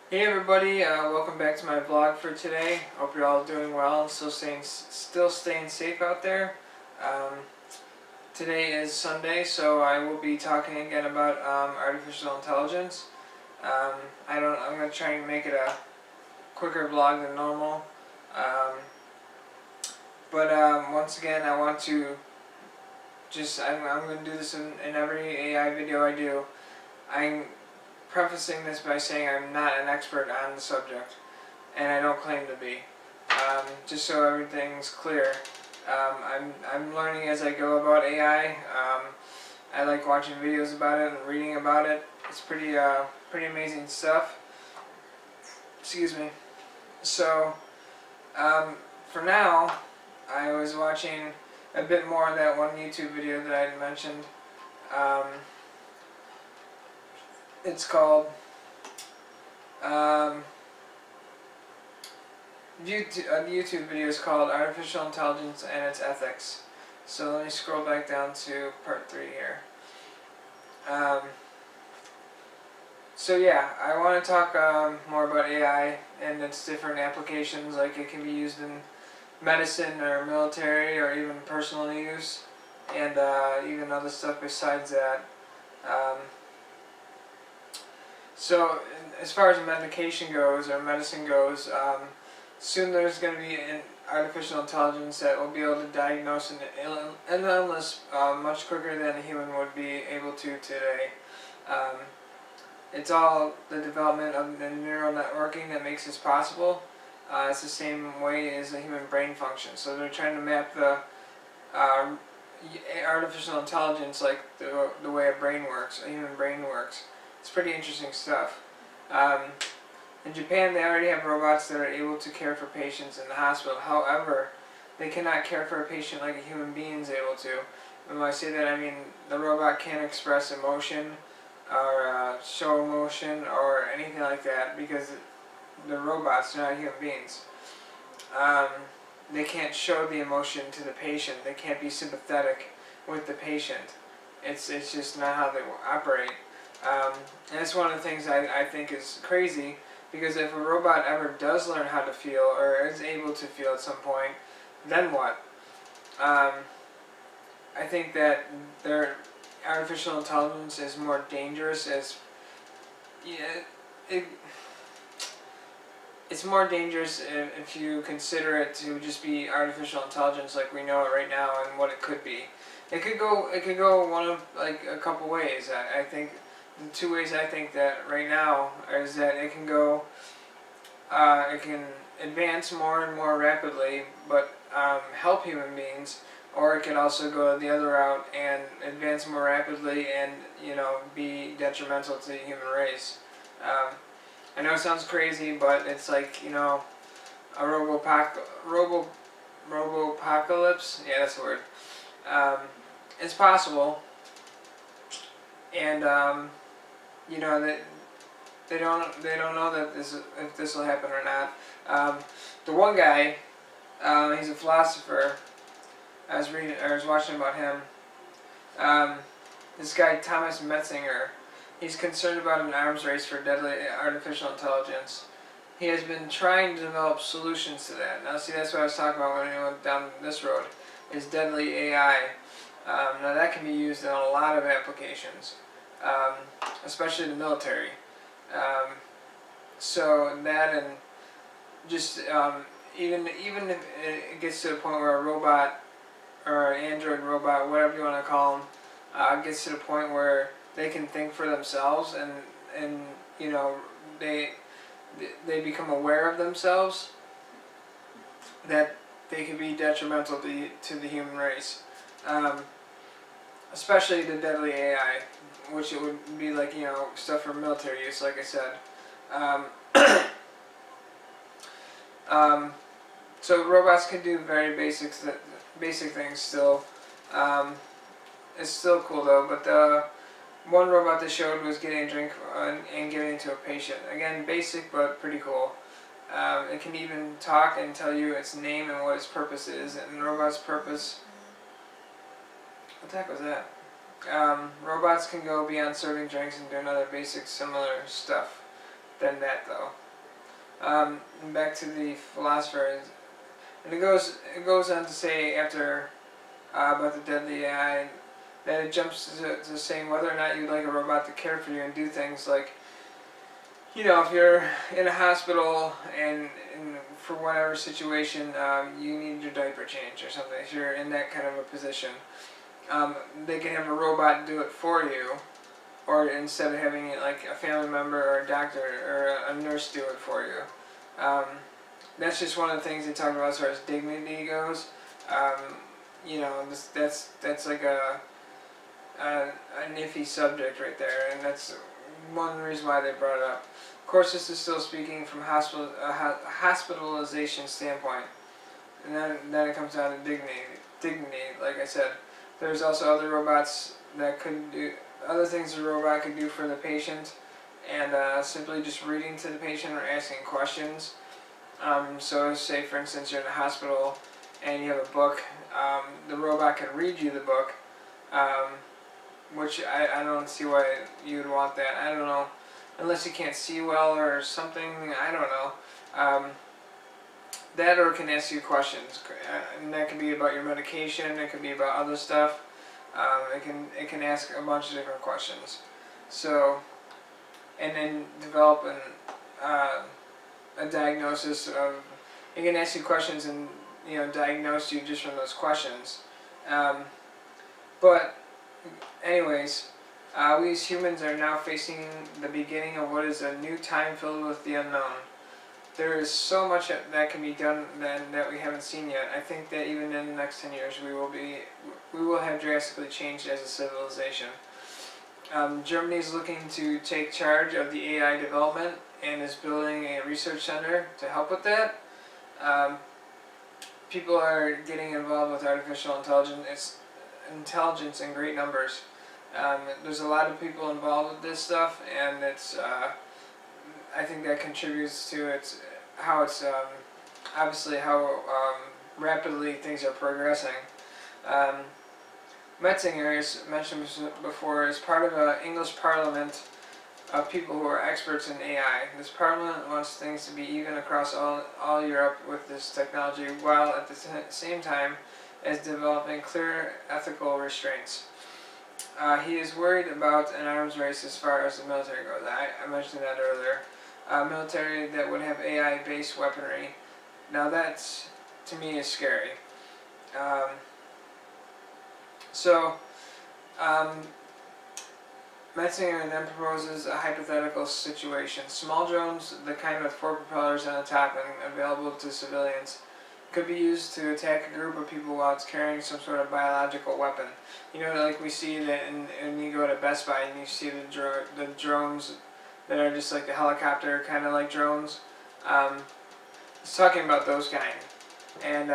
Hey everybody, welcome back to my vlog for today. Hope you're all doing well and still staying safe out there. Um, Today is Sunday, so I will be talking again about artificial intelligence. I'm going to try and make it a quicker vlog than normal. Um, but once again, I want to I'm going to do this in every AI video I do. I'm prefacing this by saying I'm not an expert on the subject, and I don't claim to be. Just so everything's clear, I'm learning as I go about AI. I like watching videos about it and reading about it. It's pretty amazing stuff. Excuse me. So for now, I was watching a bit more of that one YouTube video that I had mentioned. It's called the YouTube video is called Artificial Intelligence and Its Ethics. So let me scroll back down to part 3 here. So yeah, I want to talk more about AI and its different applications, like it can be used in medicine or military or even personal use, and even other stuff besides that. So as far as medication goes, or medicine goes, soon there's going to be an artificial intelligence that will be able to diagnose an illness much quicker than a human would be able to today. It's all the development of the neural networking that makes this possible. It's the same way as the human brain functions. So they're trying to map the artificial intelligence like the way a brain works, a human brain works. It's pretty interesting stuff. In Japan, they already have robots that are able to care for patients in the hospital. However, they cannot care for a patient like a human being is able to. And when I say that, I mean the robot can't express emotion or show emotion or anything like that because the robots are not human beings. They can't show the emotion to the patient. They can't be sympathetic with the patient. It's just not how they operate. And that's one of the things I think is crazy, because if a robot ever does learn how to feel or is able to feel at some point, then what? I think that their artificial intelligence is more dangerous it's more dangerous if you consider it to just be artificial intelligence like we know it right now and what it could be. It could go one of like a couple ways. I think the two ways I think that right now is that it can advance more and more rapidly, but help human beings, or it can also go the other route and advance more rapidly and be detrimental to the human race. I know it sounds crazy, but it's like a robopocalypse. Yeah, that's the word. It's possible, and that they don't know that if this will happen or not. The one guy, he's a philosopher. I was watching about him. This guy Thomas Metzinger, he's concerned about an arms race for deadly artificial intelligence. He has been trying to develop solutions to that. Now, see, that's what I was talking about when we went down this road, is deadly AI. Now, that can be used in a lot of applications, especially the military. So that, and just even if it gets to the point where a robot or an android robot, whatever you want to call them, gets to the point where they can think for themselves and they become aware of themselves, that they can be detrimental to the human race, especially the deadly AI, which it would be like stuff for military use, like I said. So robots can do very basic things still. It's still cool though, but the one robot they showed was getting a drink and giving it to a patient. Again, basic but pretty cool. It can even talk and tell you its name and what its purpose is. And the robot's purpose... What the heck was that? Robots can go beyond serving drinks and doing other basic similar stuff. than that, though. And back to the philosopher, and it goes on to say after about the deadly AI, that it jumps to saying whether or not you'd like a robot to care for you and do things like, you know, if you're in a hospital and for whatever situation you need your diaper changed or something, if you're in that kind of a position, they can have a robot do it for you, or instead of having like a family member or a doctor or a nurse do it for you. That's just one of the things they talk about as far as dignity goes. You know, that's like a iffy subject right there, and that's one reason why they brought it up. Of course, this is still speaking from hospitalization standpoint, and then it comes down to dignity. Like I said, there's also other robots that could do other things a robot could do for the patient, and simply just reading to the patient or asking questions. So say for instance you're in a hospital and you have a book, the robot can read you the book, which I don't see why you would want that. I don't know, unless you can't see well or something, I don't know. That, or it can ask you questions, and that can be about your medication, it can be about other stuff. It can ask a bunch of different questions. So, and then develop a diagnosis of. It can ask you questions and diagnose you just from those questions. But anyways, we as humans are now facing the beginning of what is a new time filled with the unknown. There is so much that can be done that we haven't seen yet. I think that even in the next 10 years we will have drastically changed as a civilization. Germany is looking to take charge of the AI development and is building a research center to help with that. People are getting involved with artificial intelligence in great numbers. There's a lot of people involved with this stuff, and it's I think that contributes to obviously how rapidly things are progressing. Metzinger, as mentioned before, is part of an English parliament of people who are experts in AI. This parliament wants things to be even across all Europe with this technology, while at the same time as developing clear ethical restraints. He is worried about an arms race as far as the military goes. I mentioned that earlier. Military that would have AI-based weaponry. Now that, to me, is scary. Metzinger then proposes a hypothetical situation. Small drones, the kind with 4 propellers on the top and available to civilians, could be used to attack a group of people while it's carrying some sort of biological weapon. You know, like we see that when you go to Best Buy and you see the drones that are just like a helicopter, kind of like drones. He's talking about those kind. And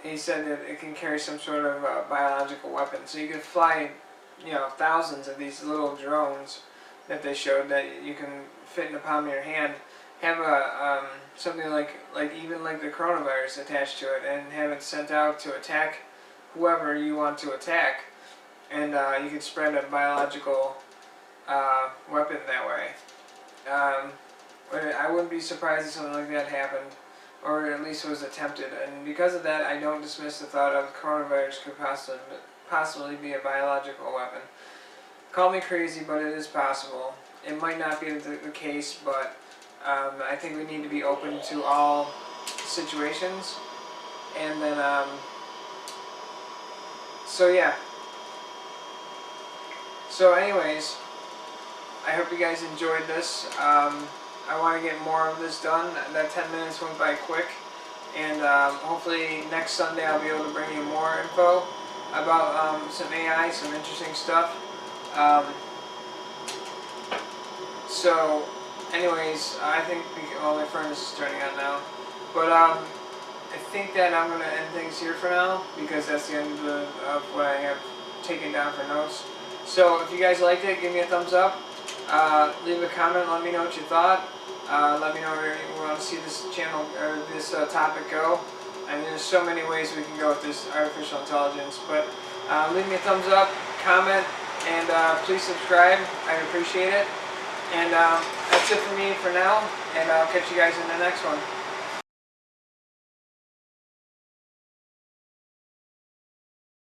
he said that it can carry some sort of biological weapon. So you could fly, thousands of these little drones that they showed that you can fit in the palm of your hand. Have a something like even like the coronavirus attached to it, and have it sent out to attack whoever you want to attack, and you could spread a biological weapon that way. I wouldn't be surprised if something like that happened, or at least was attempted. And because of that, I don't dismiss the thought of coronavirus could possibly be a biological weapon. Call me crazy, but it is possible. It might not be the case, but I think we need to be open to all situations. And then, So anyways, I hope you guys enjoyed this. I want to get more of this done. That 10 minutes went by quick. And hopefully next Sunday I'll be able to bring you more info about some AI, some interesting stuff. So anyways, I think my furnace is turning on now. But I think that I'm going to end things here for now, because that's the end of what I have taken down for notes. So if you guys liked it, give me a thumbs up. Leave a comment, let me know what you thought. Let me know where you want to see this channel or this topic go. And there's so many ways we can go with this artificial intelligence. But leave me a thumbs up, comment, and please subscribe. I'd appreciate it. And that's it for me for now, and I'll catch you guys in the next one.